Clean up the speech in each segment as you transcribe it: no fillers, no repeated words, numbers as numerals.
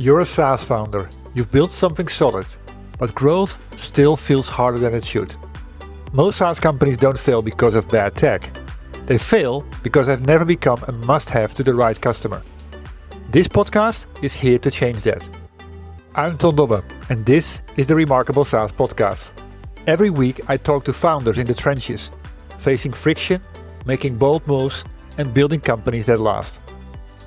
You're a SaaS founder, you've built something solid, but growth still feels harder than it should. Most SaaS companies don't fail because of bad tech. They fail because they've never become a must-have to the right customer. This podcast is here to change that. I'm Ton Dobbe, and this is the Remarkable SaaS Podcast. Every week I talk to founders in the trenches, facing friction, making bold moves, and building companies that last.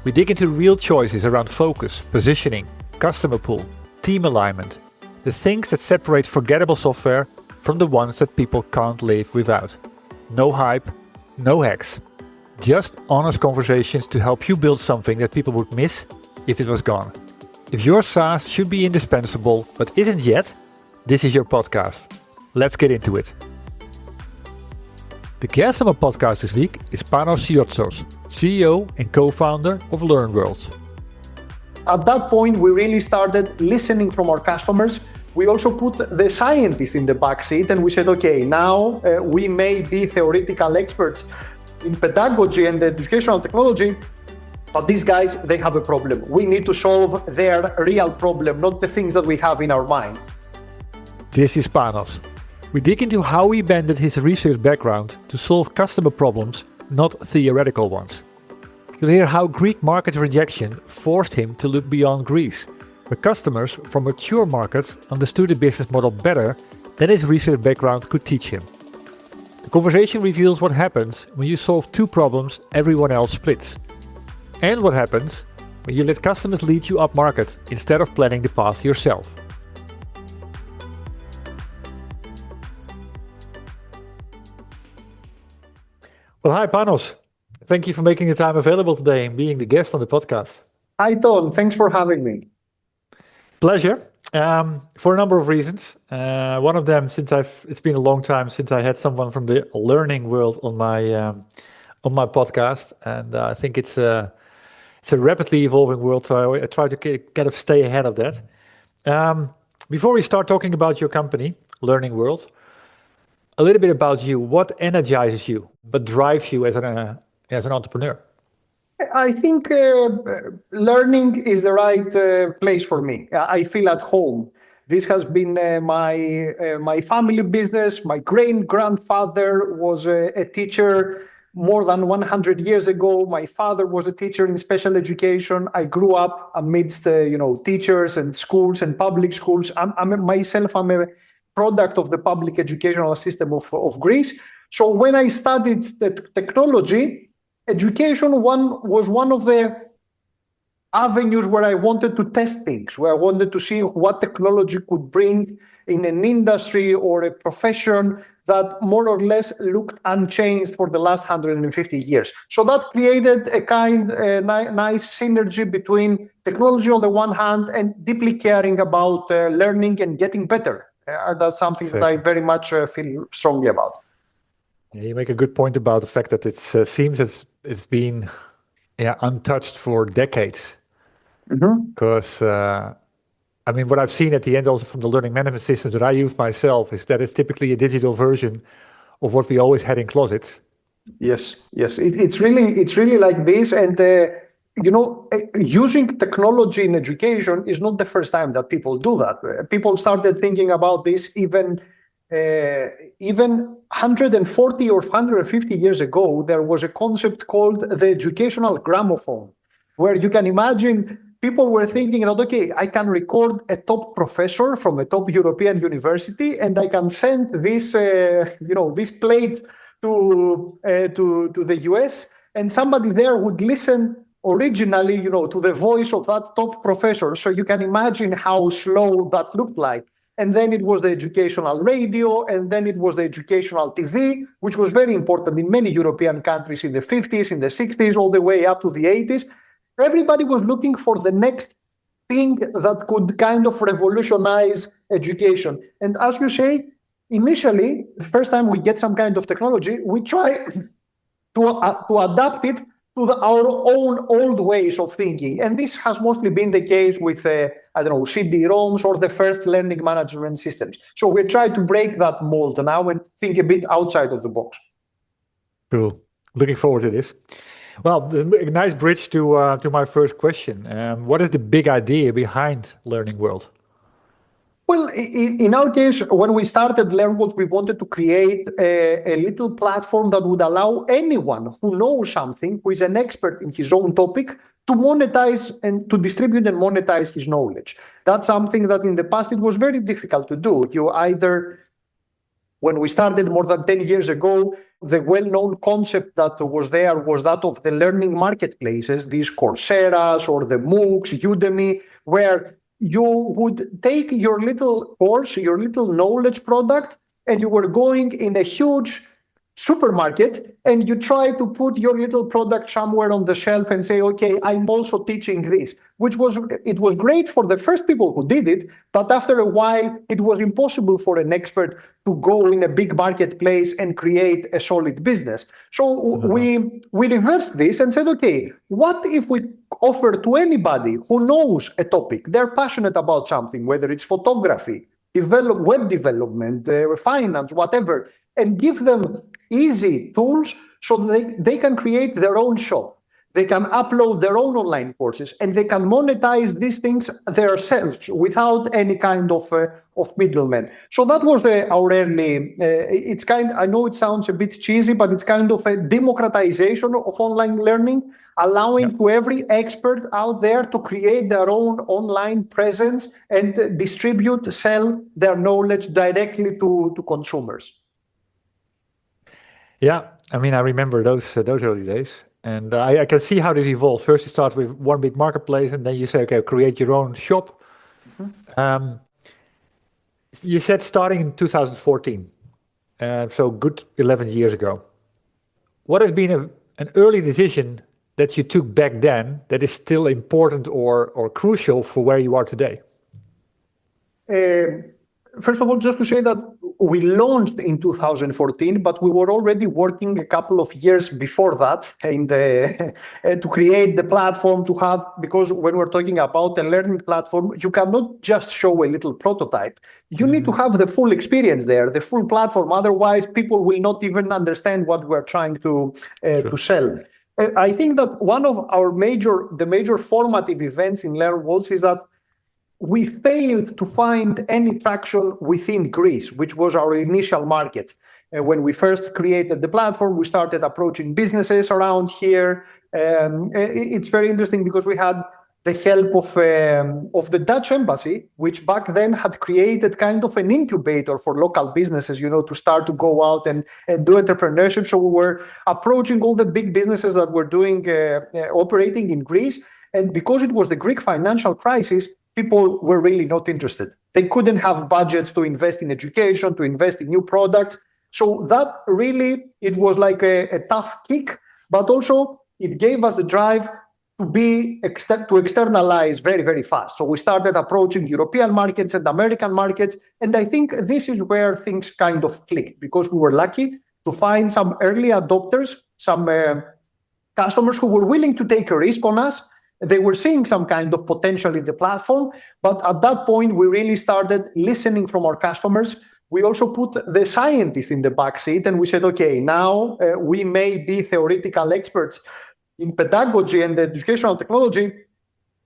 We dig into real choices around focus, positioning, customer pool, team alignment, the things that separate forgettable software from the ones that people can't live without. No hype, no hacks. Just honest conversations to help you build something that people would miss if it was gone. If your SaaS should be indispensable but isn't yet, this is your podcast. Let's get into it. The guest on my podcast this week is Panos Siozos, CEO and co-founder of Learnworlds. At that point, we really started listening from our customers. We also put the scientists in the backseat and we said, okay, now we may be theoretical experts in pedagogy and educational technology, but these guys, they have a problem. We need to solve their real problem, not the things that we have in our mind. This is Panos. We dig into how he bended his research background to solve customer problems, not theoretical ones. You'll hear how Greek market rejection forced him to look beyond Greece, where customers from mature markets understood the business model better than his research background could teach him. The conversation reveals what happens when you solve two problems everyone else splits, and what happens when you let customers lead you up market instead of planning the path yourself. Well, hi Panos. Thank you for making the time available today and being the guest on the podcast. Hi Ton, thanks for having me. Pleasure. For a number of reasons. One of them, it's been a long time since I had someone from the learning world on my podcast, and I think it's a rapidly evolving world, so I try to kind of stay ahead of that. Before we start talking about your company, Learnworlds, a little bit about you. What energizes you? What drives you as an entrepreneur? I think learning is the right place for me. I feel at home. This has been my family business. My great-grandfather was a teacher more than 100 years ago. My father was a teacher in special education. I grew up amidst teachers and schools and public schools. I'm a product of the public educational system of Greece. So when I studied the technology, education was one of the avenues where I wanted to test things, where I wanted to see what technology could bring in an industry or a profession that more or less looked unchanged for the last 150 years. So that created a nice synergy between technology on the one hand and deeply caring about learning and getting better. That's something that I very much feel strongly about. Yeah, you make a good point about the fact that it seems it's been untouched for decades. Because what I've seen at the end also from the learning management systems that I use myself is that it's typically a digital version of what we always had in closets. Yes. It's really like this, and using technology in education is not the first time that people do that. People started thinking about this even 140 or 150 years ago. There was a concept called the educational gramophone, where you can imagine people were thinking that, okay, I can record a top professor from a top European university, and I can send this, this plate to the US, and somebody there would listen originally, to the voice of that top professor. So you can imagine how slow that looked like. And then it was the educational radio, and then it was the educational TV, which was very important in many European countries in the 50s, in the 60s, all the way up to the 80s. Everybody was looking for the next thing that could kind of revolutionize education. And as you say, initially, the first time we get some kind of technology, we try to adapt it to our own old ways of thinking. And this has mostly been the case with, CD-ROMs or the first learning management systems. So we try to break that mold now and think a bit outside of the box. Cool. Looking forward to this. Well, there's a nice bridge to my first question. What is the big idea behind Learning World? Well, in our case, when we started Learnworlds, we wanted to create a little platform that would allow anyone who knows something, who is an expert in his own topic, to monetize and to distribute and monetize his knowledge. That's something that in the past it was very difficult to do. You either, when we started more than 10 years ago, the well-known concept that was there was that of the learning marketplaces, these Coursera's or the MOOCs, Udemy, where you would take your little course, your little knowledge product, and you were going in a huge supermarket and you try to put your little product somewhere on the shelf and say, okay, I'm also teaching this, it was great for the first people who did it, but after a while, it was impossible for an expert to go in a big marketplace and create a solid business. So we reversed this and said, okay, what if we offer to anybody who knows a topic, they're passionate about something, whether it's photography, web development, finance, whatever, and give them easy tools so they can create their own shop. They can upload their own online courses and they can monetize these things themselves without any kind of middlemen. So that was our early, I know it sounds a bit cheesy, but it's kind of a democratization of online learning, allowing to every expert out there to create their own online presence and distribute, sell their knowledge directly to consumers. Yeah, I mean, I remember those early days, and I can see how this evolved. First, you start with one big marketplace, and then you say, okay, create your own shop. You said starting in 2014, so good 11 years ago. What has been an early decision that you took back then that is still important or crucial for where you are today? First of all, just to say that we launched in 2014, but we were already working a couple of years before that to create the platform because when we're talking about a learning platform, you cannot just show a little prototype. You need to have the full experience there, the full platform. Otherwise, people will not even understand what we're trying to sell. I think that one of the major formative events in Learnworlds is that we failed to find any traction within Greece, which was our initial market. When we first created the platform, we started approaching businesses around here. It's very interesting because we had the help of the Dutch embassy, which back then had created kind of an incubator for local businesses, to start to go out and do entrepreneurship. So we were approaching all the big businesses that were doing operating in Greece. And because it was the Greek financial crisis, people were really not interested. They couldn't have budgets to invest in education, to invest in new products. So that really, it was like a tough kick, but also it gave us the drive to externalize very, very fast. So we started approaching European markets and American markets. And I think this is where things kind of clicked because we were lucky to find some early adopters, some customers who were willing to take a risk on us. They were seeing some kind of potential in the platform, but at that point, we really started listening from our customers. We also put the scientists in the backseat and we said, okay, now we may be theoretical experts in pedagogy and educational technology,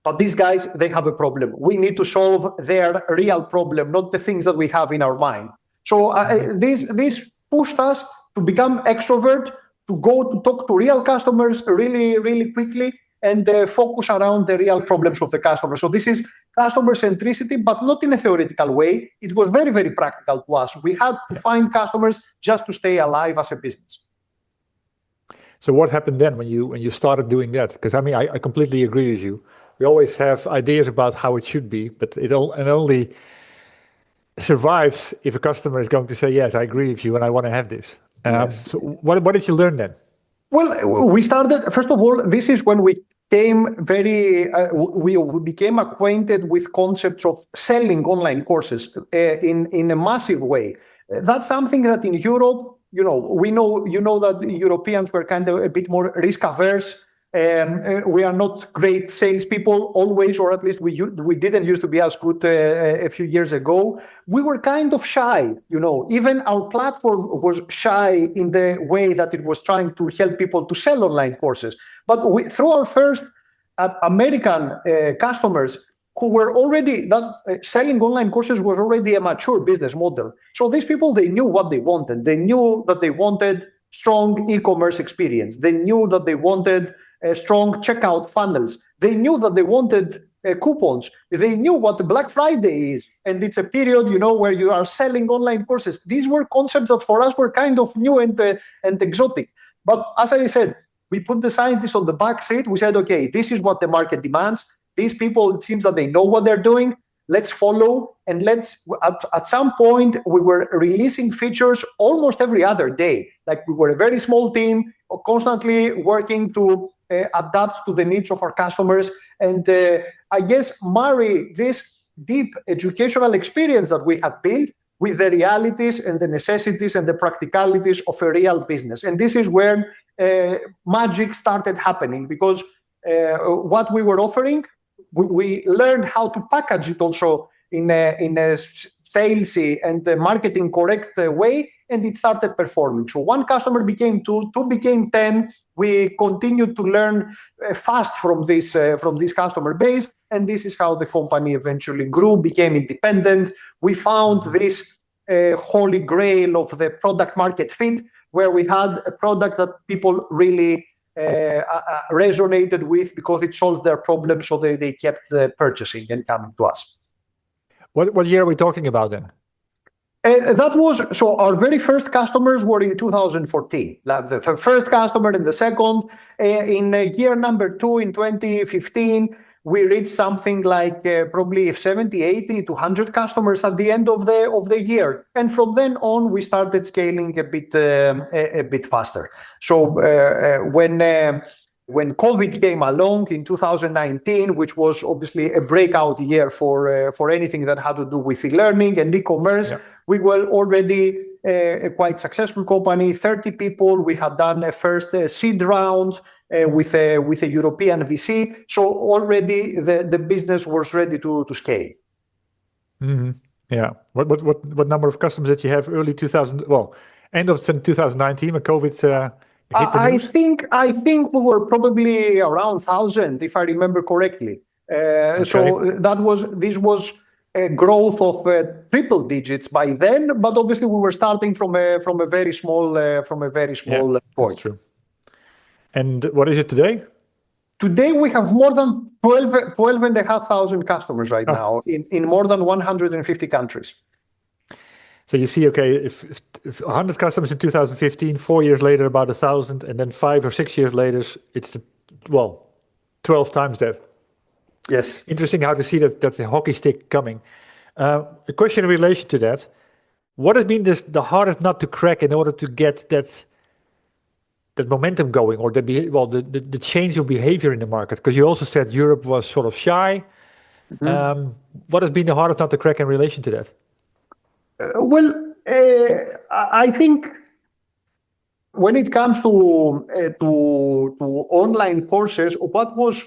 but these guys, they have a problem. We need to solve their real problem, not the things that we have in our mind. So this pushed us to become extrovert, to go to talk to real customers really, really quickly, and focus around the real problems of the customer. So this is customer centricity, but not in a theoretical way. It was very, very practical to us. We had to find customers just to stay alive as a business. So what happened then when you started doing that? Because I mean, I completely agree with you. We always have ideas about how it should be, but it only survives if a customer is going to say, yes, I agree with you and I want to have this. Yes. So what did you learn then? Well, we started, first of all, this is when we became we became acquainted with concepts of selling online courses in a massive way. That's something that in Europe, we know that Europeans were kind of a bit more risk averse. We are not great salespeople always, or at least we didn't used to be as good a few years ago. We were kind of shy, even our platform was shy in the way that it was trying to help people to sell online courses. But through our first American customers who were already, selling online courses was already a mature business model. So these people, they knew what they wanted. They knew that they wanted strong e-commerce experience. They knew that they wanted strong checkout funnels. They knew that they wanted coupons. They knew what the Black Friday is, and it's a period, where you are selling online courses. These were concepts that for us were kind of new and exotic. But as I said, we put the scientists on the back seat. We said, okay, this is what the market demands. These people, it seems that they know what they're doing. Let's follow, and at some point, we were releasing features almost every other day. Like, we were a very small team, constantly working to adapt to the needs of our customers. And I guess marry this deep educational experience that we had built with the realities and the necessities and the practicalities of a real business. And this is where magic started happening, because what we were offering, we learned how to package it also in a salesy and marketing correct way, and it started performing. So one customer became two became 10. We continued to learn fast from this customer base, and this is how the company eventually grew, became independent. We found this holy grail of the product market fit, where we had a product that people really resonated with because it solved their problems, so they kept purchasing and coming to us. What year are we talking about then? Our very first customers were in 2014. The first customer and the second. In year number 2, in 2015, we reached something like probably 70, 80 to 100 customers at the end of the year. And from then on, we started scaling a bit faster. So when COVID came along in 2019, which was obviously a breakout year for anything that had to do with e-learning and e-commerce, we were already a quite successful company, 30 people. We had done a first seed round with a European VC. So already the business was ready to scale. Mm-hmm. Yeah. What number of customers did you have end of 2019 when COVID hit the news? I think we were probably around 1,000, if I remember correctly. Okay. So this was a growth of triple digits by then, but obviously we were starting from a very small point. That's true. And what is it today? Today we have more than 12,500 customers right now in more than 150 countries. So you see, okay, if 100 customers in 2015, 4 years later about 1,000, and then 5 or 6 years later, it's 12 times that. Yes. Interesting how to see that the hockey stick coming. A question in relation to that: what has been the hardest nut to crack in order to get that momentum going, or the change of behavior in the market? Because you also said Europe was sort of shy. Mm-hmm. What has been the hardest nut to crack in relation to that? I think when it comes to online courses, what was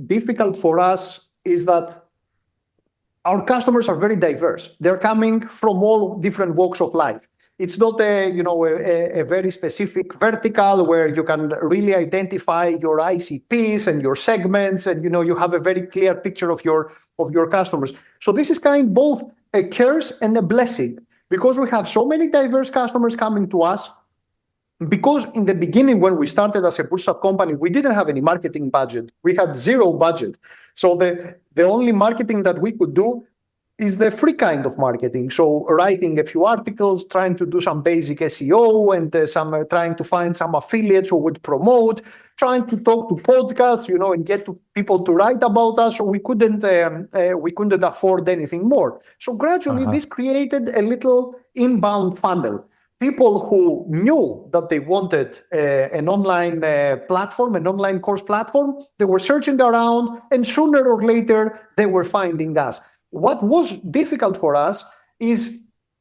difficult for us is that our customers are very diverse. They're coming from all different walks of life. It's not a very specific vertical where you can really identify your ICPs and your segments, and you have a very clear picture of your customers. So this is both a curse and a blessing, because we have so many diverse customers coming to us. Because in the beginning, when we started as a bootstrap company, we didn't have any marketing budget. We had zero budget. So the only marketing that we could do is the free kind of marketing. So writing a few articles, trying to do some basic SEO, and trying to find some affiliates who would promote, trying to talk to podcasts, and get people to write about us. So we couldn't afford anything more. So gradually, this created a little inbound funnel. People who knew that they wanted an online platform, an online course platform, they were searching around, and sooner or later, they were finding us. What was difficult for us is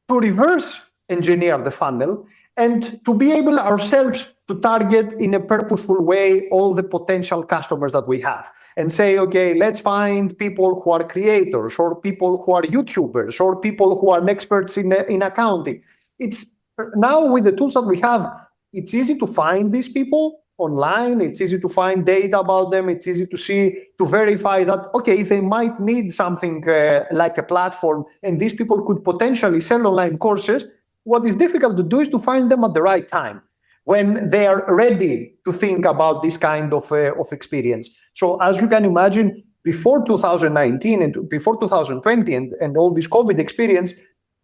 to reverse engineer the funnel and to be able ourselves to target in a purposeful way all the potential customers that we have and say, okay, let's find people who are creators or people who are YouTubers or people who are experts in accounting. It's now with the tools that we have, it's easy to find these people online. It's easy to find data about them. It's easy to verify that, okay, they might need something like a platform, and these people could potentially sell online courses. What is difficult to do is to find them at the right time, when they are ready to think about this kind of experience. So as you can imagine, before 2019 and before 2020 and all this COVID experience,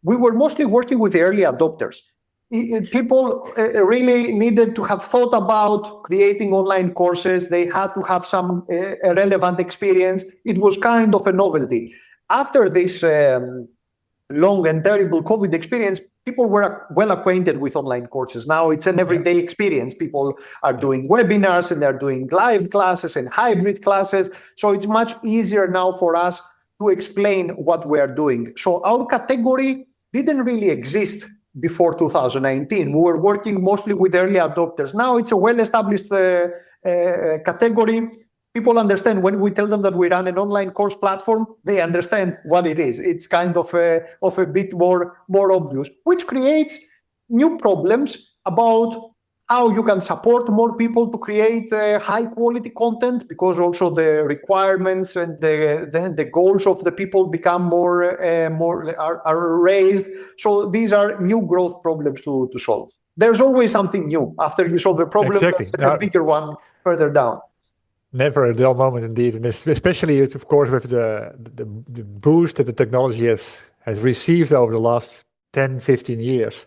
we were mostly working with the early adopters. People really needed to have thought about creating online courses. They had to have some relevant experience. It was kind of a novelty. After this long and terrible COVID experience, people were well acquainted with online courses. Now it's an everyday experience. People are doing webinars and they're doing live classes and hybrid classes. So it's much easier now for us to explain what we are doing. So our category didn't really exist before 2019. We were working mostly with early adopters. Now it's a well-established category. People understand when we tell them that we run an online course platform, they understand what it is. It's kind of a bit more obvious, which creates new problems about how you can support more people to create high quality content, because also the requirements and the goals of the people become more are raised. So these are new growth problems to solve. There's always something new after you solve a problem. Exactly. There's a bigger one further down. Never a dull moment, indeed, and especially, of course, with the boost that the technology has received over the last 10, 15 years.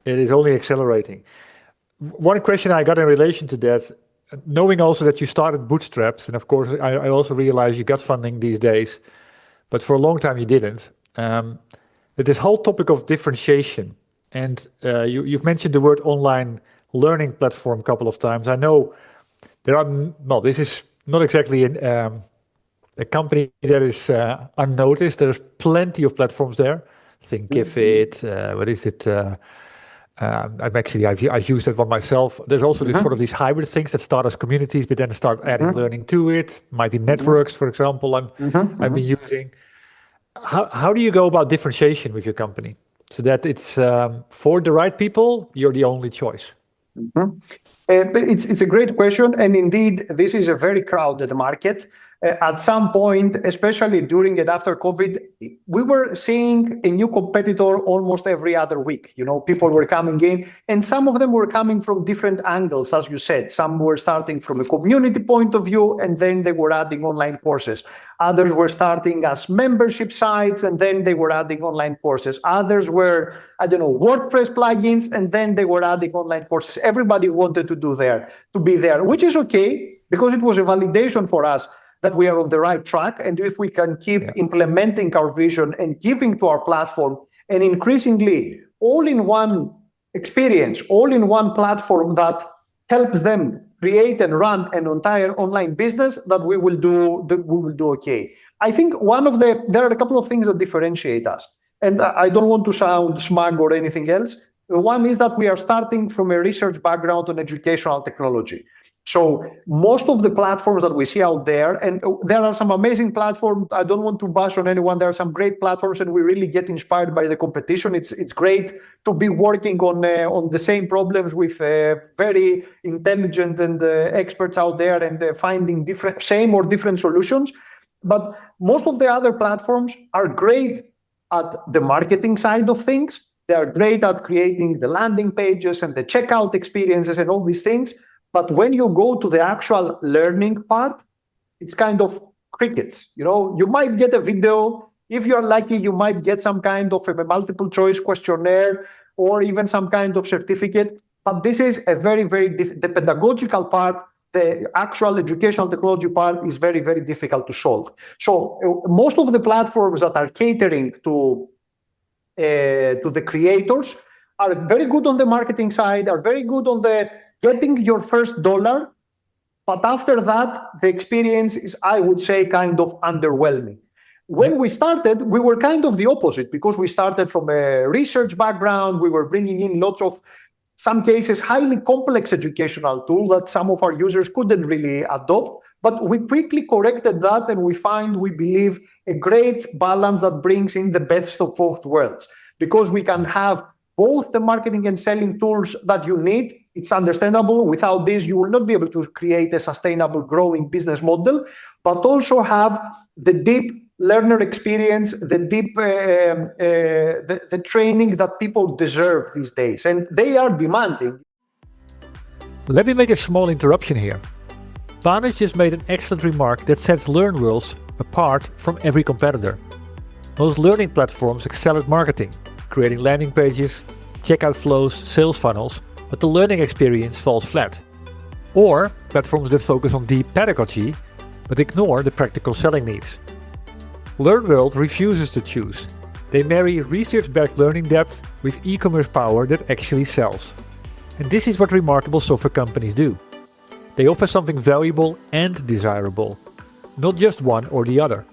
It is only accelerating. One question I got in relation to that, knowing also that you started bootstraps, and of course, I also realize you got funding these days, but for a long time you didn't. That this whole topic of differentiation, and you've mentioned the word online learning platform a couple of times. I know there are, well, this is not exactly a company that is unnoticed. There's plenty of platforms there. Thinkific, what is it? I've used that one myself. There's also this sort of these hybrid things that start as communities, but then start adding learning to it. Mighty Networks, for example, I've been using. How do you go about differentiation with your company so that it's for the right people, you're the only choice? It's a great question, and indeed, this is a very crowded market. At some point, especially during and after COVID, we were seeing a new competitor almost every other week. You know, people were coming in, and some of them were coming from different angles, as you said. Some were starting from a community point of view, and then they were adding online courses. Others were starting as membership sites, and then they were adding online courses. Others were, WordPress plugins, and then they were adding online courses. Everybody wanted to be there, which is okay, because it was a validation for us that we are on the right track. And if we can keep implementing our vision and giving to our platform an increasingly all-in-one experience, all-in-one platform that helps them create and run an entire online business, that we will do okay. I think there are a couple of things that differentiate us. And I don't want to sound smug or anything else. One is that we are starting from a research background on educational technology. So most of the platforms that we see out there, and there are some amazing platforms. I don't want to bash on anyone. There are some great platforms, and we really get inspired by the competition. It's great to be working on the same problems with very intelligent and experts out there, and finding same or different solutions. But most of the other platforms are great at the marketing side of things. They are great at creating the landing pages and the checkout experiences and all these things. But when you go to the actual learning part, it's kind of crickets. You might get a video. If you're lucky, you might get some kind of a multiple choice questionnaire or even some kind of certificate. But this is a very, very the pedagogical part, the actual educational technology part is very, very difficult to solve. So most of the platforms that are catering to the creators are very good on the marketing side, are very good on the getting your first dollar, but after that, the experience is, I would say, kind of underwhelming. When we started, we were kind of the opposite, because we started from a research background. We were bringing in lots of some cases, highly complex educational tool that some of our users couldn't really adopt. But we quickly corrected that, and we believe, a great balance that brings in the best of both worlds. Because we can have both the marketing and selling tools that you need. It's understandable. Without this, you will not be able to create a sustainable, growing business model, but also have the deep learner experience, the deep the training that people deserve these days, and they are demanding. Let me make a small interruption here. Panos just made an excellent remark that sets Learnworlds apart from every competitor. Most learning platforms excel at marketing, creating landing pages, checkout flows, sales funnels, but the learning experience falls flat. Or platforms that focus on deep pedagogy, but ignore the practical selling needs. Learnworld refuses to choose. They marry research-backed learning depth with e-commerce power that actually sells. And this is what remarkable software companies do. They offer something valuable and desirable, not just one or the other.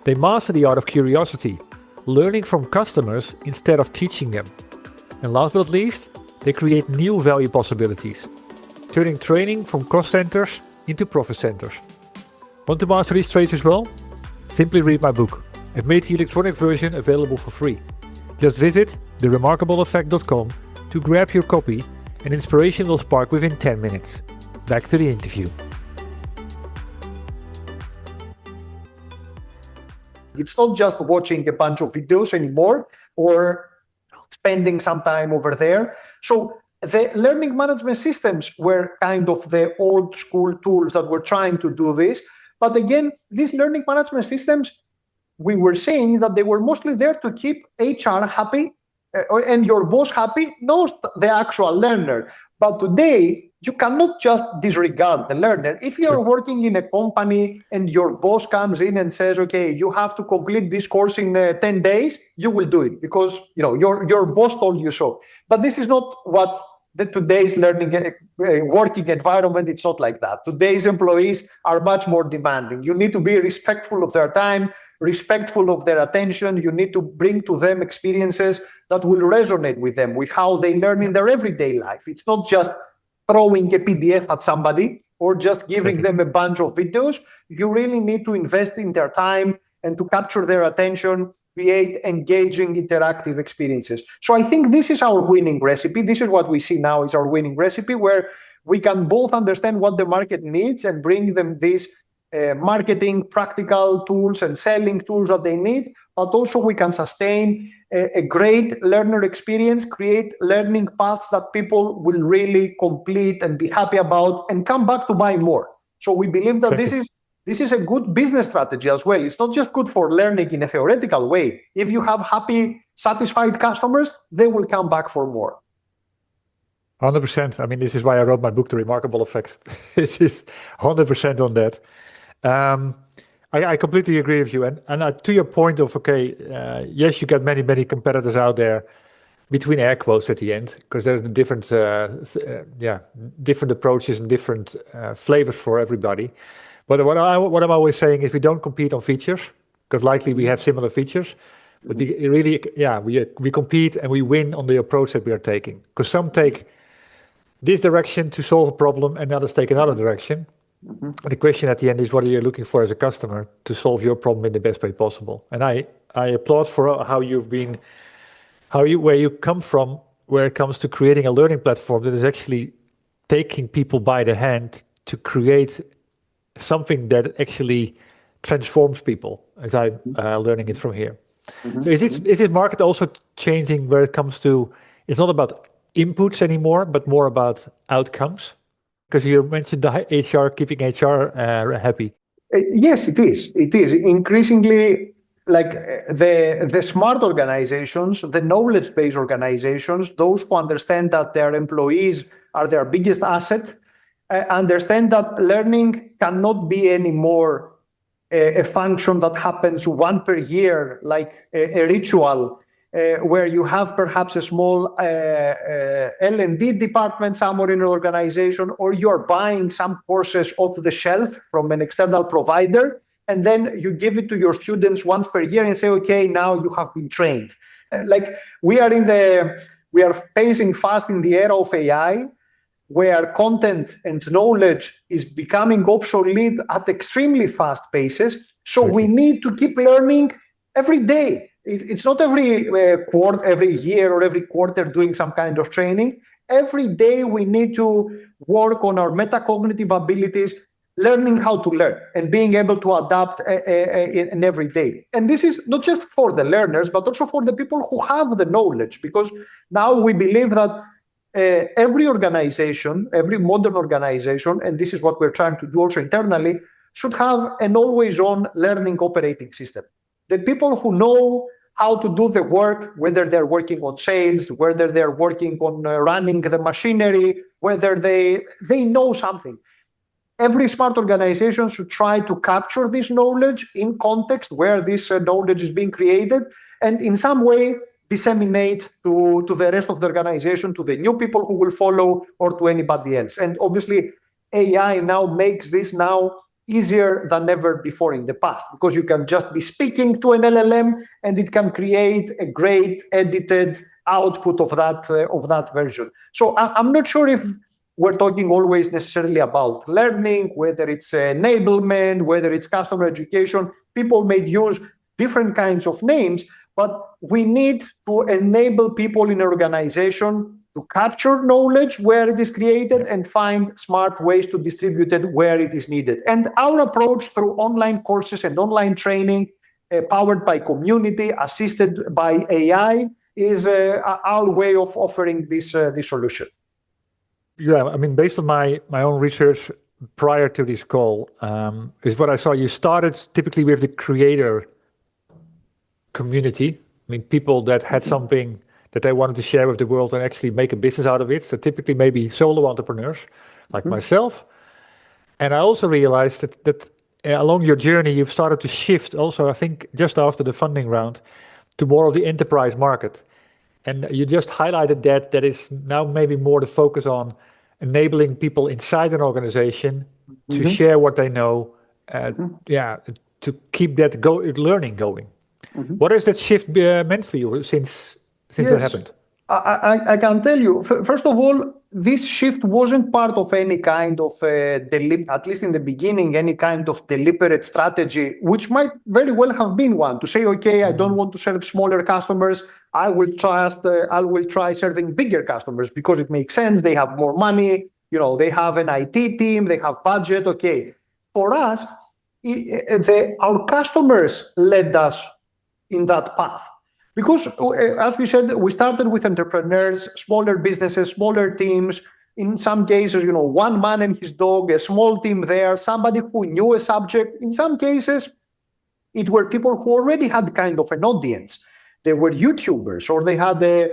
They master the art of curiosity, learning from customers instead of teaching them. And last but not least, they create new value possibilities, turning training from cost centers into profit centers. Want to master these traits as well? Simply read my book. I've made the electronic version available for free. Just visit theremarkableeffect.com to grab your copy, and inspiration will spark within 10 minutes. Back to the interview. It's not just watching a bunch of videos anymore or spending some time over there. So the learning management systems were kind of the old school tools that were trying to do this. But again, these learning management systems, we were saying that they were mostly there to keep HR happy and your boss happy, not the actual learner. But today, you cannot just disregard the learner. If you're working in a company and your boss comes in and says, okay, you have to complete this course in 10 days, you will do it because your boss told you so. But this is not what today's learning working environment. It's not like that. Today's employees are much more demanding. You need to be respectful of their time, respectful of their attention. You need to bring to them experiences that will resonate with them, with how they learn in their everyday life. It's not just throwing a PDF at somebody or just giving them a bunch of videos. You really need to invest in their time and to capture their attention, create engaging, interactive experiences. So I think this is our winning recipe. This is what we see now is our winning recipe, where we can both understand what the market needs and bring them these marketing, practical tools and selling tools that they need, but also we can sustain a great learner experience, create learning paths that people will really complete and be happy about and come back to buy more. So we believe that this is a good business strategy as well. It's not just good for learning in a theoretical way. If you have happy, satisfied customers, they will come back for more. 100%. I mean, this is why I wrote my book, The Remarkable Effect. This is 100% on that. I completely agree with you. And to your point of, yes, you got many competitors out there, between air quotes at the end, because there's different, different approaches and different flavors for everybody. But what I'm always saying is we don't compete on features, because likely we have similar features. But we compete and we win on the approach that we are taking. Because some take this direction to solve a problem and others take another direction. Mm-hmm. The question at the end is, what are you looking for as a customer to solve your problem in the best way possible? And I applaud for how you've been, where you come from, where it comes to creating a learning platform that is actually taking people by the hand to create something that actually transforms people, as I'm learning it from here. Mm-hmm. So is this market also changing where it comes to, it's not about inputs anymore, but more about outcomes? Because you mentioned the HR, keeping HR happy. Yes, it is. It is increasingly like the smart organizations, the knowledge-based organizations, those who understand that their employees are their biggest asset, understand that learning cannot be anymore a function that happens one per year, like a ritual, where you have perhaps a small L&D department somewhere in an organization, or you're buying some courses off the shelf from an external provider, and then you give it to your students once per year and say, okay, now you have been trained. Like we are in the We are pacing fast in the era of AI, where content and knowledge is becoming obsolete at extremely fast paces. So we need to keep learning every day. It's not every quarter, every year, or every quarter doing some kind of training. Every day we need to work on our metacognitive abilities, learning how to learn and being able to adapt in every day. And this is not just for the learners, but also for the people who have the knowledge, because now we believe that every organization, every modern organization, and this is what we're trying to do also internally, should have an always-on learning operating system. The people who know how to do the work, whether they're working on sales, whether they're working on running the machinery, whether they know something. Every smart organization should try to capture this knowledge in context where this knowledge is being created, and in some way disseminate to the rest of the organization, to the new people who will follow, or to anybody else. And obviously, AI now makes this now easier than ever before in the past, because you can just be speaking to an LLM and it can create a great edited output of that version. So I'm not sure if we're talking always necessarily about learning, whether it's enablement, whether it's customer education. People may use different kinds of names, but we need to enable people in an organization to capture knowledge where it is created and find smart ways to distribute it where it is needed. And our approach through online courses and online training, powered by community, assisted by AI, is our way of offering this solution. Yeah, I mean, based on my own research prior to this call, is what I saw. You started typically with the creator community. I mean, people that had something that they wanted to share with the world and actually make a business out of it. So typically maybe solo entrepreneurs like myself. And I also realized that along your journey, you've started to shift also, I think just after the funding round, to more of the enterprise market. And you just highlighted that is now maybe more the focus on enabling people inside an organization to share what they know, to keep that learning going. What has that shift meant for you since that happened? I can tell you, first of all, this shift wasn't part of any kind of, at least in the beginning, any kind of deliberate strategy, which might very well have been one, to say, okay, I don't want to serve smaller customers. I will try serving bigger customers because it makes sense. They have more money, they have an IT team, they have budget. Okay. For us, our customers led us in that path. Because, as we said, we started with entrepreneurs, smaller businesses, smaller teams. In some cases, one man and his dog, a small team there, somebody who knew a subject. In some cases, it were people who already had kind of an audience. They were YouTubers, or they had a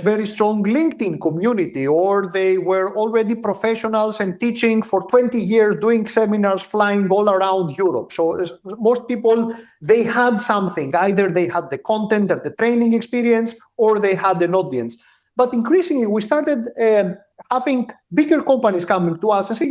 very strong LinkedIn community, or they were already professionals and teaching for 20 years, doing seminars, flying all around Europe. So most people, they had something. Either they had the content or the training experience, or they had an audience. But increasingly, we started having bigger companies coming to us and say,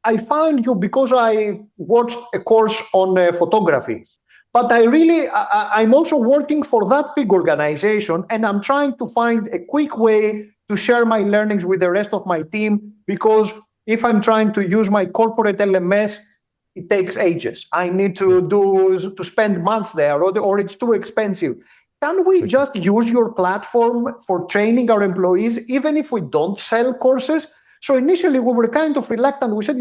I found you because I watched a course on photography. But I'm also working for that big organization, and I'm trying to find a quick way to share my learnings with the rest of my team, because if I'm trying to use my corporate LMS, it takes ages. I need to spend months there, or it's too expensive. Can we just use your platform for training our employees, even if we don't sell courses? So initially we were kind of reluctant. We said,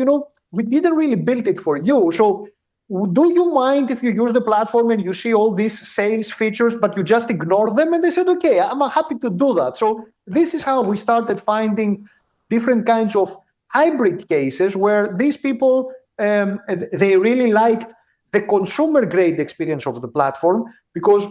we didn't really build it for you. So do you mind if you use the platform and you see all these sales features, but you just ignore them? And they said, okay, I'm happy to do that. So this is how we started finding different kinds of hybrid cases where these people, they really liked the consumer grade experience of the platform, because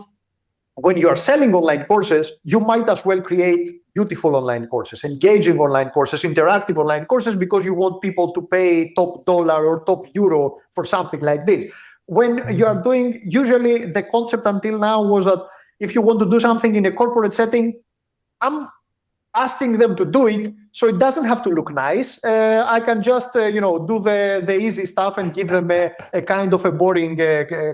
when you are selling online courses, you might as well create beautiful online courses, engaging online courses, interactive online courses, because you want people to pay top dollar or top euro for something like this. When you are doing, usually the concept until now was that if you want to do something in a corporate setting, I'm asking them to do it, so it doesn't have to look nice. I can just, do the easy stuff and give them a kind of a boring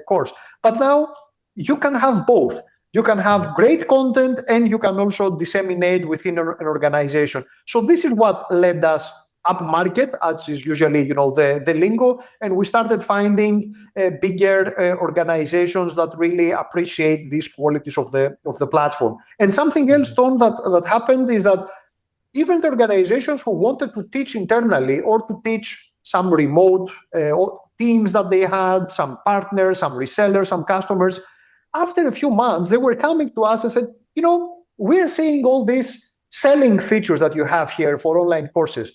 course. But now you can have both. You can have great content, and you can also disseminate within an organization. So this is what led us up market, as is usually the lingo, and we started finding bigger organizations that really appreciate these qualities of the platform. And something else, Tom, that happened is that even the organizations who wanted to teach internally or to teach some remote teams that they had, some partners, some resellers, some customers, after a few months, they were coming to us and said, we're seeing all these selling features that you have here for online courses.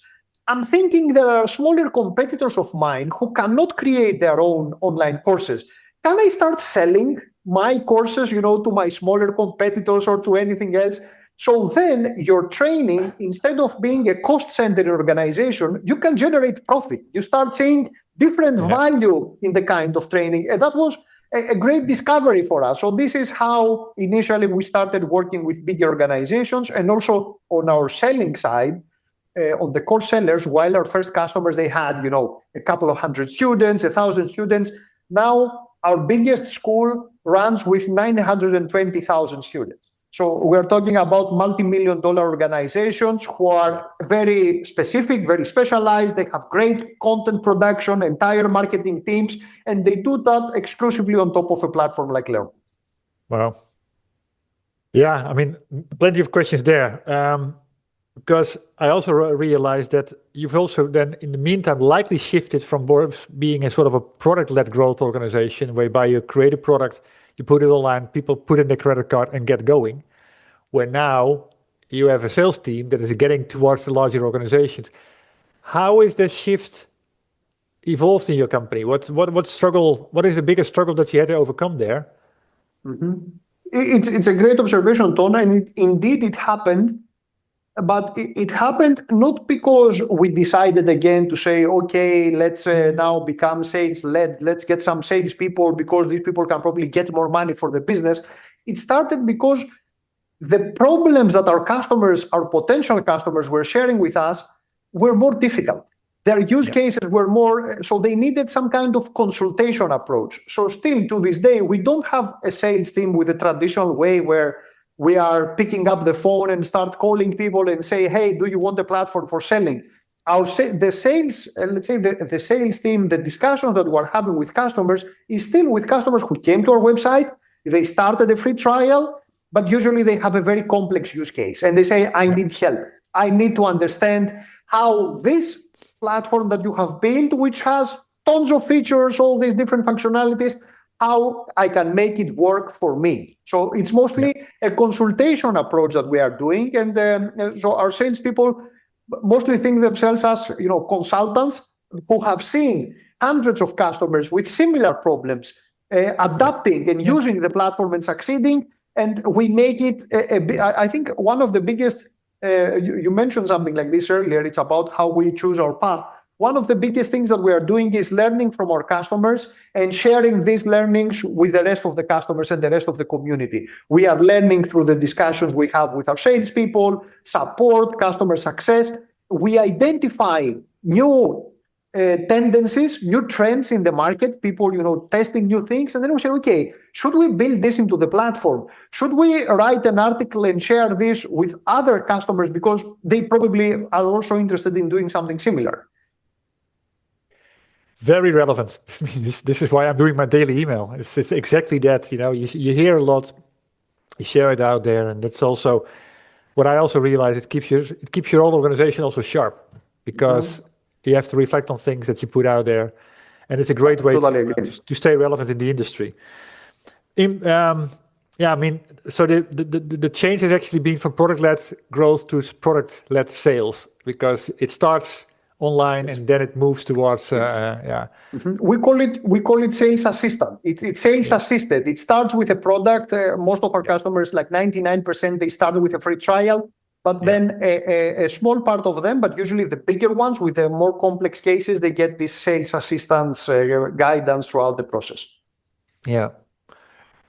I'm thinking there are smaller competitors of mine who cannot create their own online courses. Can I start selling my courses, to my smaller competitors or to anything else? So then your training, instead of being a cost-centered organization, you can generate profit. You start seeing different value in the kind of training. And that was a great discovery for us. So this is how initially we started working with bigger organizations, and also on our selling side, on the core sellers, while our first customers, they had, a couple of hundred students, 1,000 students. Now our biggest school runs with 920,000 students. So we're talking about multi-million-dollar organizations who are very specific, very specialized. They have great content production, entire marketing teams, and they do that exclusively on top of a platform like Learn. Wow. Yeah, I mean, plenty of questions there. Because I also realized that you've also then, in the meantime, likely shifted from being a sort of a product-led growth organization, whereby you create a product, you put it online, people put in their credit card and get going, where now you have a sales team that is getting towards the larger organizations. How is the shift evolved in your company? What is the biggest struggle that you had to overcome there? Mm-hmm. It's a great observation, Ton, and indeed it happened. But it happened not because we decided again to say, okay, let's now become sales-led. Let's get some salespeople because these people can probably get more money for the business. It started because the problems that our customers, our potential customers, were sharing with us were more difficult. Their use cases were more, so they needed some kind of consultation approach. So still to this day, we don't have a sales team with a traditional way where we are picking up the phone and start calling people and say, hey, do you want a platform for selling? The sales team, the discussions that we're having with customers is still with customers who came to our website. They started a free trial, but usually they have a very complex use case. And they say, I need help. I need to understand how this platform that you have built, which has tons of features, all these different functionalities, how I can make it work for me. So it's mostly a consultation approach that we are doing. And so our salespeople mostly think themselves as consultants who have seen hundreds of customers with similar problems, adapting and using the platform and succeeding. And we make it, I think one of the biggest, you mentioned something like this earlier, it's about how we choose our path. One of the biggest things that we are doing is learning from our customers and sharing these learnings with the rest of the customers and the rest of the community. We are learning through the discussions we have with our salespeople, support, customer success. We identify new tendencies, new trends in the market, people, testing new things. And then we say, okay, should we build this into the platform? Should we write an article and share this with other customers because they probably are also interested in doing something similar? Very relevant. I mean, this is why I'm doing my daily email. It's exactly that. You hear a lot, you share it out there, and that's also what I also realize. It keeps your own organization also sharp, because you have to reflect on things that you put out there, and it's a great way to stay relevant in the industry. So the change has actually been from product-led growth to product-led sales, because it starts online and then it moves towards We call it sales assistant. It's sales assisted. It starts with a product. Most of our customers, like 99%, they started with a free trial, but then a small part of them, but usually the bigger ones with the more complex cases, they get this sales assistance guidance throughout the process. Yeah.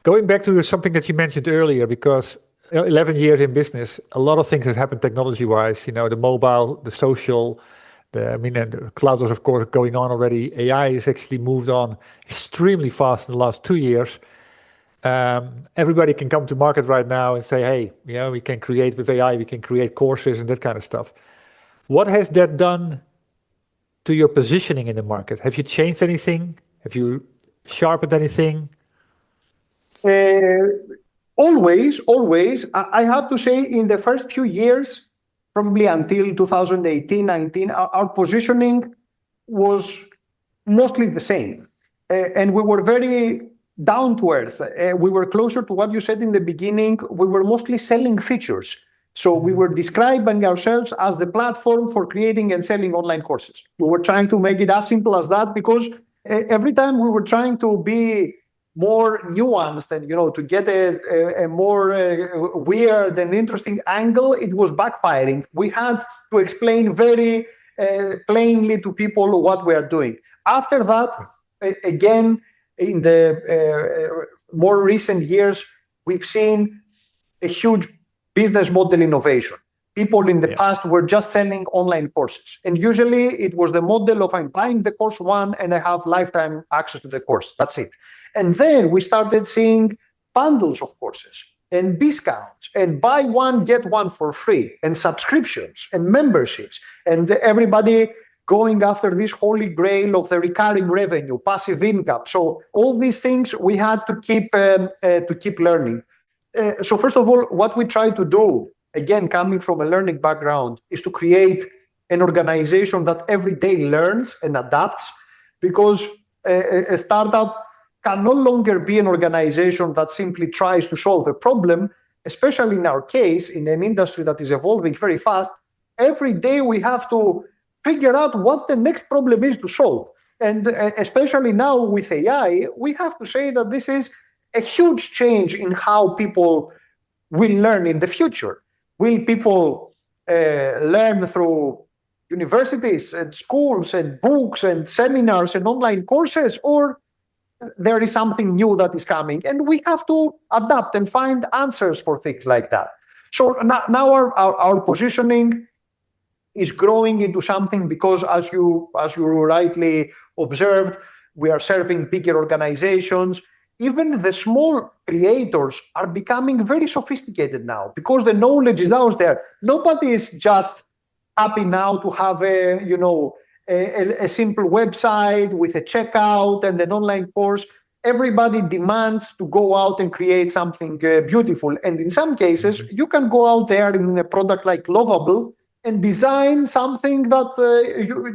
Going back to something that you mentioned earlier, because 11 years in business, a lot of things have happened technology-wise, the mobile, the social, and the cloud is of course going on already. AI has actually moved on extremely fast in the last 2 years. everybody can come to market right now and say, hey, we can create with AI, we can create courses and that kind of stuff. What has that done to your positioning in the market? Have you changed anything? Have you sharpened anything? Always. I have to say, in the first few years, probably until 2018, 19, our positioning was mostly the same. And we were very down to earth. We were closer to what you said in the beginning. We were mostly selling features. So we were describing ourselves as the platform for creating and selling online courses. We were trying to make it as simple as that, because every time we were trying to be more nuanced and to get a more weird and interesting angle, it was backfiring. We had to explain very plainly to people what we are doing. After that, again, in the more recent years, we've seen a huge business model innovation. People in the past were just selling online courses. And usually it was the model of, I'm buying the course one and I have lifetime access to the course. That's it. And then we started seeing bundles of courses and discounts and buy one, get one for free, and subscriptions and memberships, and everybody going after this holy grail of the recurring revenue, passive income. So all these things we had to keep learning. So first of all, what we try to do, again, coming from a learning background, is to create an organization that every day learns and adapts, because a startup can no longer be an organization that simply tries to solve a problem, especially in our case, in an industry that is evolving very fast. Every day we have to figure out what the next problem is to solve. And especially now with AI, we have to say that this is a huge change in how people will learn in the future. Will people learn through universities and schools and books and seminars and online courses, or there is something new that is coming? And we have to adapt and find answers for things like that. So now our positioning is growing into something, because as you rightly observed, we are serving bigger organizations. Even the small creators are becoming very sophisticated now, because the knowledge is out there. Nobody is just happy now to have a simple website with a checkout and an online course. Everybody demands to go out and create something beautiful. And in some cases, you can go out there in a product like Lovable and design something that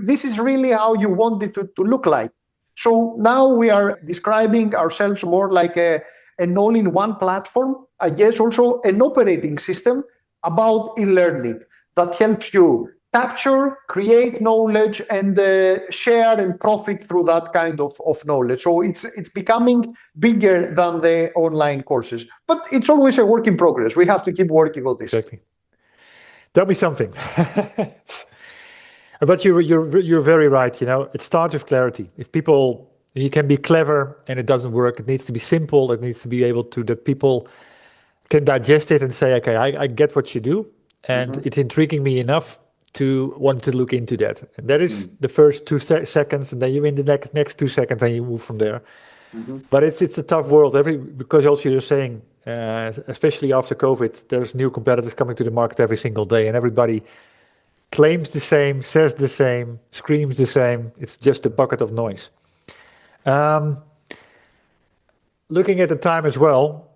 this is really how you want it to look like. So now we are describing ourselves more like an all-in-one platform, I guess also an operating system about e-learning that helps you capture, create knowledge, and share and profit through that kind of knowledge. So it's becoming bigger than the online courses. But it's always a work in progress. We have to keep working on this. Exactly. Tell me something. But you're very right. It starts with clarity. If you can be clever and it doesn't work, it needs to be simple. It needs to be able to, that people can digest it and say, okay, I get what you do, and it's intriguing me enough to want to look into that. And that is the first 2 seconds, and then you in the next 2 seconds, and you move from there. But it's a tough world. Because also you're saying, especially after COVID, there's new competitors coming to the market every single day, and everybody claims the same, says the same, screams the same. It's just a bucket of noise. Looking at the time as well,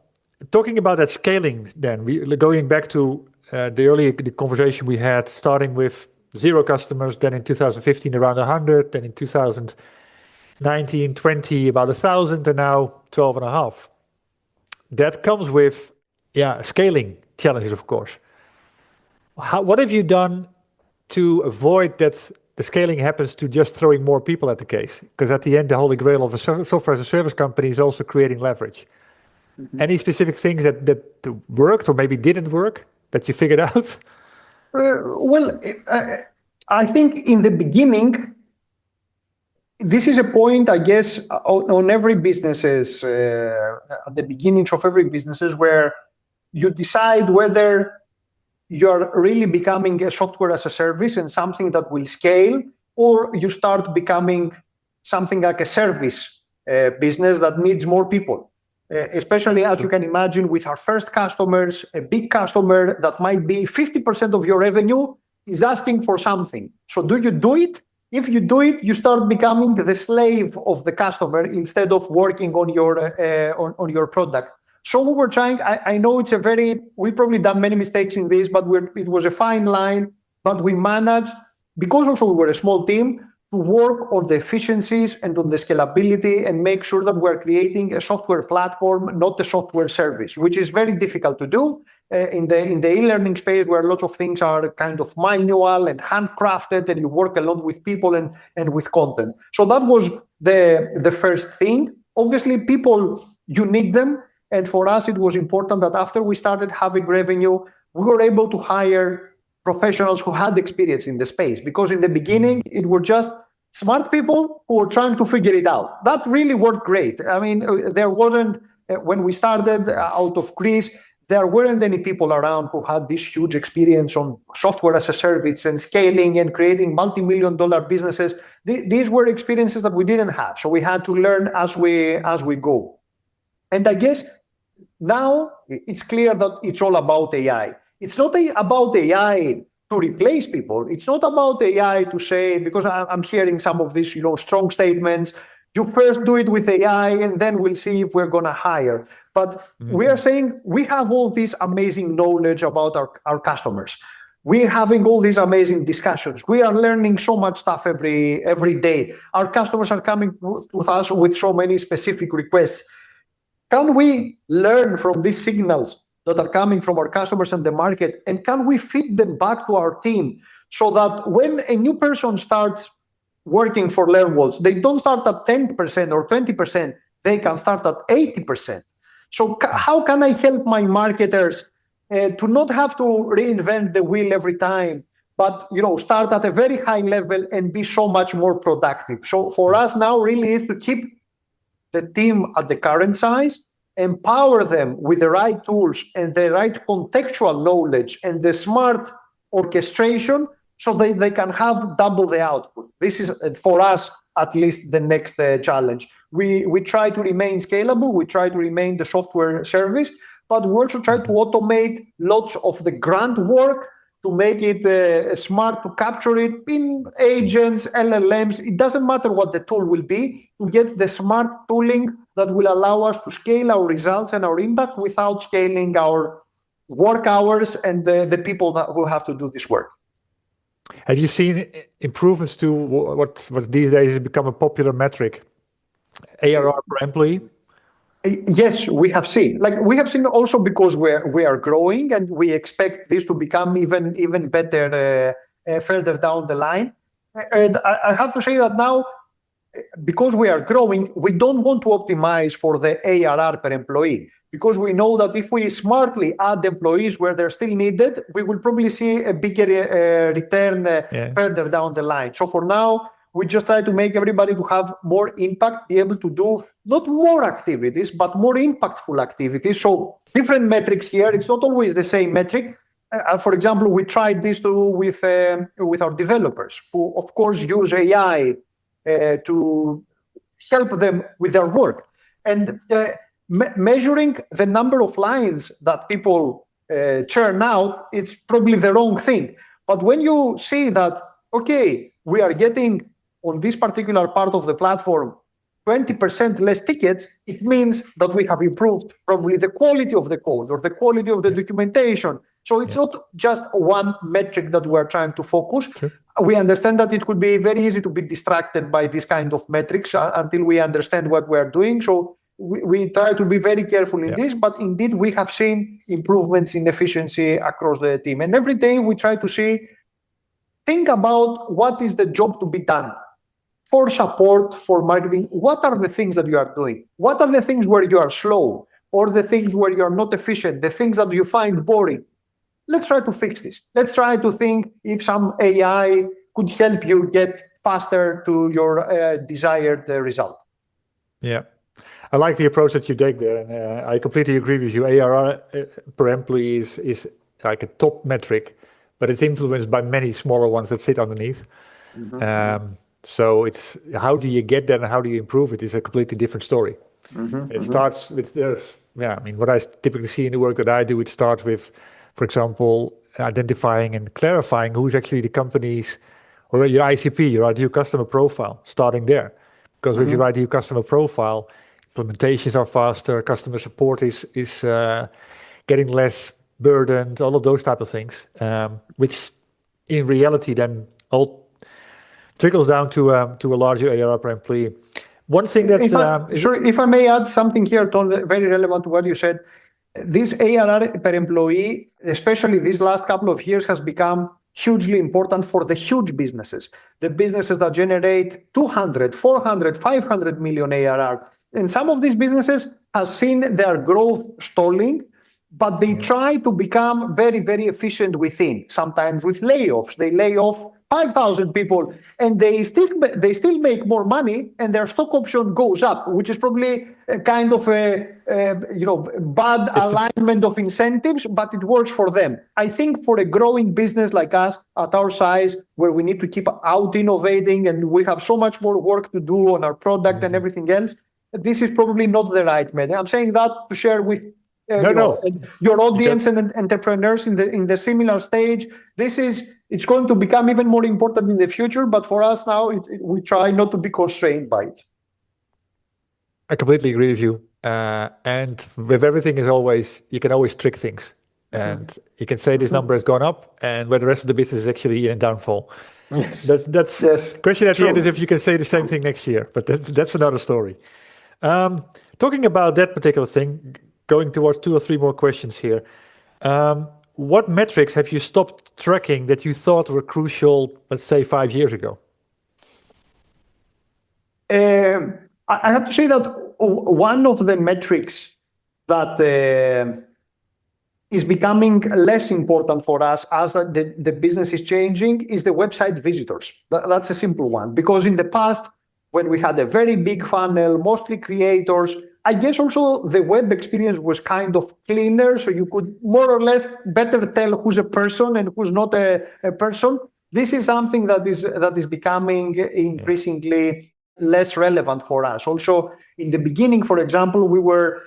talking about that scaling, then going back to the conversation we had, starting with 0 customers, then in 2015 around 100, then in 2019, 20 about 1,000, and now 12 and a half. That comes with scaling challenges, of course. What have you done to avoid that the scaling happens to just throwing more people at the case? Because at the end, the holy grail of a software as a service company is also creating leverage. Any specific things that worked or maybe didn't work that you figured out? I think in the beginning, this is a point, I guess, on every businesses, at the beginnings of every businesses, where you decide whether you're really becoming a software as a service and something that will scale, or you start becoming something like a service business that needs more people. especially as you can imagine with our first customers, a big customer that might be 50% of your revenue is asking for something. So do you do it? If you do it, you start becoming the slave of the customer instead of working on your product. So we were trying, I know we've probably done many mistakes in this, but it was a fine line, but we managed, because also we were a small team, to work on the efficiencies and on the scalability and make sure that we're creating a software platform, not a software service, which is very difficult to do in the e-learning space, where lots of things are kind of manual and handcrafted, and you work a lot with people and with content. So that was the first thing. Obviously, people, you need them. And for us, it was important that after we started having revenue, we were able to hire professionals who had experience in the space. Because in the beginning, it were just smart people who were trying to figure it out. That really worked great. I mean, there wasn't, when we started out of Greece, there weren't any people around who had this huge experience on software as a service and scaling and creating multi-million-dollar businesses. These were experiences that we didn't have. So we had to learn as we go. And I guess now it's clear that it's all about AI. It's not about AI to replace people. It's not about AI to say, because I'm hearing some of these, strong statements, you first do it with AI and then we'll see if we're going to hire. But we are saying we have all this amazing knowledge about our customers. We're having all these amazing discussions. We are learning so much stuff every day. Our customers are coming with us with so many specific requests. Can we learn from these signals that are coming from our customers and the market, and can we feed them back to our team so that when a new person starts working for Learnworlds, they don't start at 10% or 20%, they can start at 80%. So how can I help my marketers to not have to reinvent the wheel every time, but start at a very high level and be so much more productive? So for us now really is to keep the team at the current size, empower them with the right tools and the right contextual knowledge and the smart orchestration so they can have double the output. This is, for us, at least the next challenge. We try to remain scalable, we try to remain the software service, but we also try to automate lots of the grunt work to make it smart, to capture it in agents, LLMs. It doesn't matter what the tool will be, to get the smart tooling that will allow us to scale our results and our impact without scaling our work hours and the people who have to do this work. Have you seen improvements to what these days has become a popular metric, ARR per employee? Yes, we have seen. We have seen also because we are growing and we expect this to become even better further down the line. And I have to say that now, because we are growing, we don't want to optimize for the ARR per employee, because we know that if we smartly add employees where they're still needed, we will probably see a bigger return further down the line. So for now, we just try to make everybody to have more impact, be able to do not more activities, but more impactful activities. So different metrics here. It's not always the same metric. For example, we tried this with our developers, who of course use AI to help them with their work. And measuring the number of lines that people churn out, it's probably the wrong thing. But when you see that, okay, we are getting on this particular part of the platform 20% less tickets, it means that we have improved probably the quality of the code or the quality of the documentation. So it's not just one metric that we're trying to focus. Sure. We understand that it could be very easy to be distracted by this kind of metrics until we understand what we're doing. So we try to be very careful in this, but indeed we have seen improvements in efficiency across the team. And every day we try to think about what is the job to be done. For support, for marketing, what are the things that you are doing? What are the things where you are slow, or the things where you are not efficient, the things that you find boring? Let's try to fix this. Let's try to think if some AI could help you get faster to your desired result. Yeah, I like the approach that you take there, and I completely agree with you. ARR per employee is like a top metric, but it's influenced by many smaller ones that sit underneath. So it's how do you get there and how do you improve it is a completely different story. It starts with what I typically see in the work that I do, it starts with, for example, identifying and clarifying who's actually the company's, or your ICP, your ideal customer profile, starting there. Because with your ideal customer profile, implementations are faster, customer support is getting less burdened, all of those type of things, which in reality then all trickles down to a larger ARR per employee. One thing that... if I may add something here, Tom, very relevant to what you said, this ARR per employee, especially these last couple of years, has become hugely important for the huge businesses, the businesses that generate 200, 400, 500 million ARR. And some of these businesses have seen their growth stalling, but they try to become very, very efficient within, sometimes with layoffs. They lay off 5,000 people and they still make more money, and their stock option goes up, which is probably a kind of a bad alignment of incentives, but it works for them. I think for a growing business like us at our size, where we need to keep out innovating and we have so much more work to do on our product and everything else, this is probably not the right method. I'm saying that to share with your audience and entrepreneurs in the similar stage. It's going to become even more important in the future, but for us now, we try not to be constrained by it. I completely agree with you. And with everything you can always trick things. And you can say this number has gone up, and where the rest of the business is actually in downfall. Yes. That's question at the end is if you can say the same thing next year, but that's another story. Talking about that particular thing, going towards 2 or 3 more questions here. What metrics have you stopped tracking that you thought were crucial, let's say 5 years ago? I have to say that one of the metrics that is becoming less important for us as the business is changing is the website visitors. That's a simple one, because in the past, when we had a very big funnel, mostly creators, I guess also the web experience was kind of cleaner, so you could more or less better tell who's a person and who's not a person. This is something that is becoming increasingly less relevant for us. Also, in the beginning, for example, we were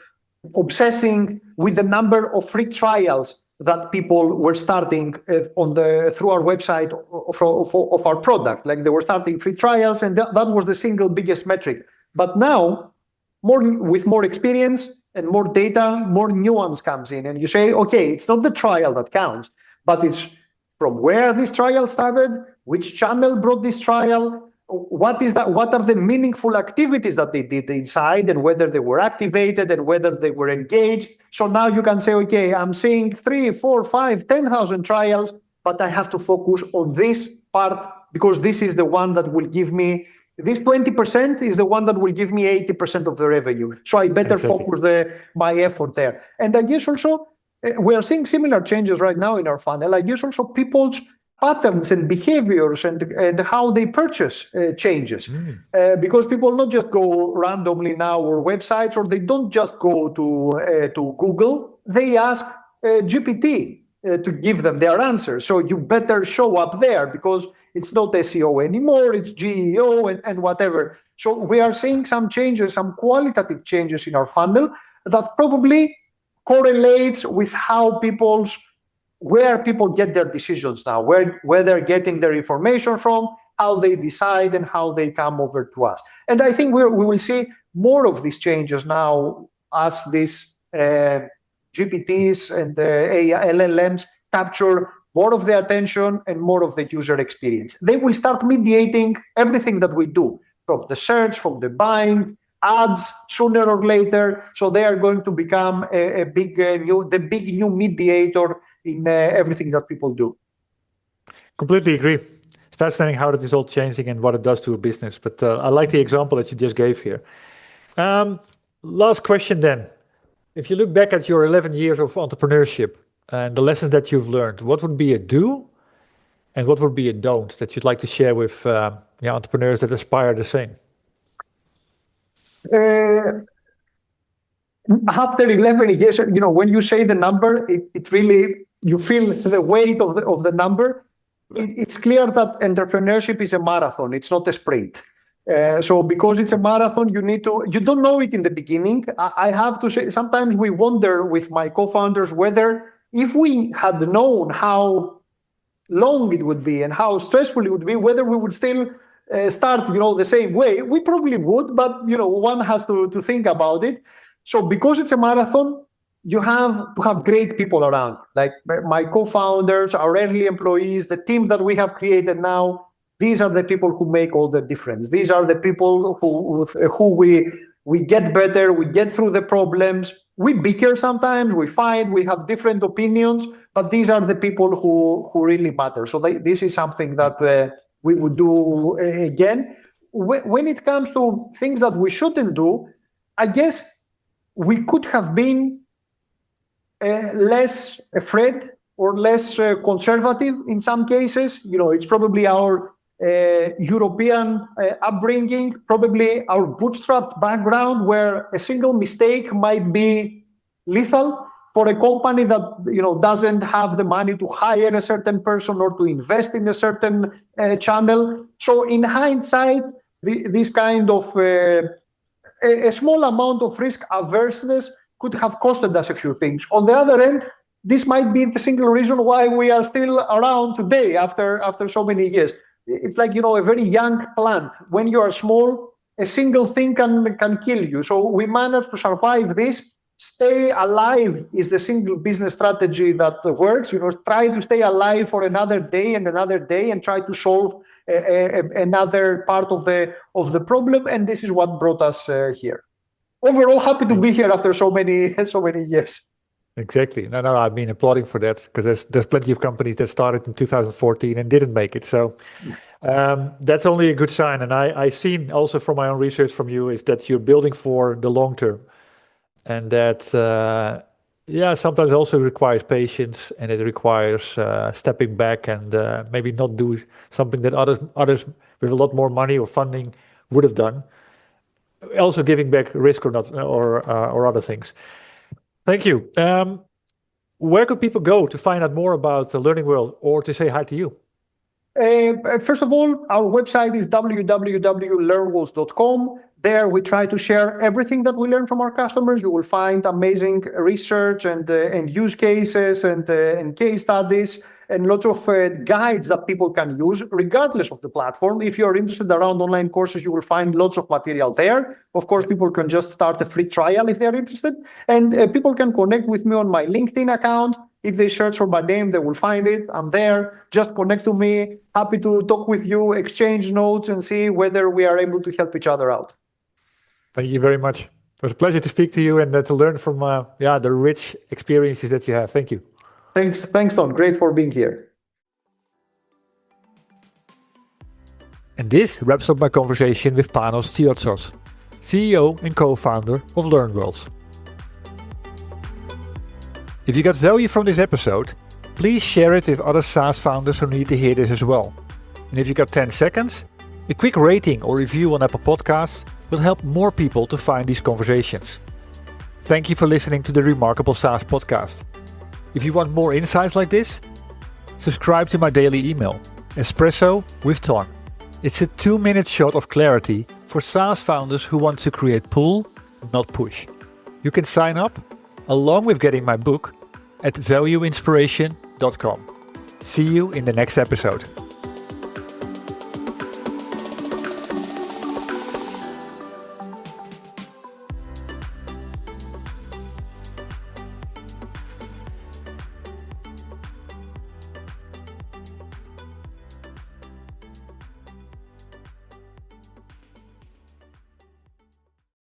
obsessing with the number of free trials that people were starting through our website of our product. Like they were starting free trials, and that was the single biggest metric. But now, with more experience and more data, more nuance comes in, and you say, okay, it's not the trial that counts, but it's from where this trial started, which channel brought this trial, what are the meaningful activities that they did inside, and whether they were activated and whether they were engaged. So now you can say, okay, I'm seeing 3, 4, 5, 10,000 trials, but I have to focus on this part because this is the one that will give me, this 20% is the one that will give me 80% of the revenue. So I better focus my effort there. And I guess also, we are seeing similar changes right now in our funnel. I guess also people's patterns and behaviors and how they purchase changes. Because people not just go randomly now or websites, or they don't just go to Google, they ask GPT to give them their answers. So you better show up there because it's not SEO anymore, it's GEO and whatever. So we are seeing some changes, some qualitative changes in our funnel that probably correlates with where people get their decisions now, where they're getting their information from, how they decide, and how they come over to us. And I think we will see more of these changes now as these GPTs and the LLMs capture more of the attention and more of the user experience. They will start mediating everything that we do, from the search, from the buying, ads, sooner or later. So they are going to become the big new mediator in everything that people do. Completely agree. It's fascinating how that is all changing and what it does to a business. But I like the example that you just gave here. Last question then. If you look back at your 11 years of entrepreneurship and the lessons that you've learned, what would be a do and what would be a don't that you'd like to share with entrepreneurs that aspire the same? After 11 years, when you say the number, it really, you feel the weight of the number. It's clear that entrepreneurship is a marathon. It's not a sprint. So because it's a marathon, you don't know it in the beginning. I have to say, sometimes we wonder with my co-founders whether if we had known how long it would be and how stressful it would be, whether we would still start, the same way. We probably would, but, one has to think about it. So because it's a marathon, you have to have great people around, like my co-founders, our early employees, the team that we have created now. These are the people who make all the difference. These are the people who we get better, we get through the problems. We bicker sometimes, we fight, we have different opinions, but these are the people who really matter. So this is something that we would do again. When it comes to things that we shouldn't do, I guess we could have been less afraid or less conservative in some cases. It's probably our European upbringing, probably our bootstrapped background, where a single mistake might be lethal for a company that doesn't have the money to hire a certain person or to invest in a certain channel. So in hindsight, this kind of a small amount of risk averseness could have costed us a few things. On the other end, this might be the single reason why we are still around today after so many years. It's like, a very young plant. When you are small, a single thing can kill you. So we managed to survive this. Stay alive is the single business strategy that works. Try to stay alive for another day and try to solve another part of the problem. And this is what brought us here. Overall, happy to be here after so many years. Exactly. No, I've been applauding for that, because there's plenty of companies that started in 2014 and didn't make it. So that's only a good sign. And I've seen also from my own research from you is that you're building for the long term, and that sometimes also requires patience, and it requires stepping back and maybe not do something that others with a lot more money or funding would have done. Also giving back risk or not, or other things. Thank you. Where could people go to find out more about the Learning World or to say hi to you? First of all, our website is www.learnworlds.com. There we try to share everything that we learn from our customers. You will find amazing research and use cases and case studies and lots of guides that people can use regardless of the platform. If you're interested around online courses, you will find lots of material there. Of course, people can just start a free trial if they're interested. And people can connect with me on my LinkedIn account. If they search for my name, they will find it. I'm there. Just connect to me. Happy to talk with you, exchange notes, and see whether we are able to help each other out. Thank you very much. It was a pleasure to speak to you and to learn from the rich experiences that you have. Thank you. Thanks, Don. Great for being here. And this wraps up my conversation with Panos Siozos, CEO and co-founder of Learnworlds. If you got value from this episode, please share it with other SaaS founders who need to hear this as well. And if you got 10 seconds, a quick rating or review on Apple Podcasts will help more people to find these conversations. Thank you for listening to the Remarkable SaaS podcast. If you want more insights like this, subscribe to my daily email, Espresso with Ton. It's a 2-minute shot of clarity for SaaS founders who want to create pull, not push. You can sign up, along with getting my book, at valueinspiration.com. See you in the next episode.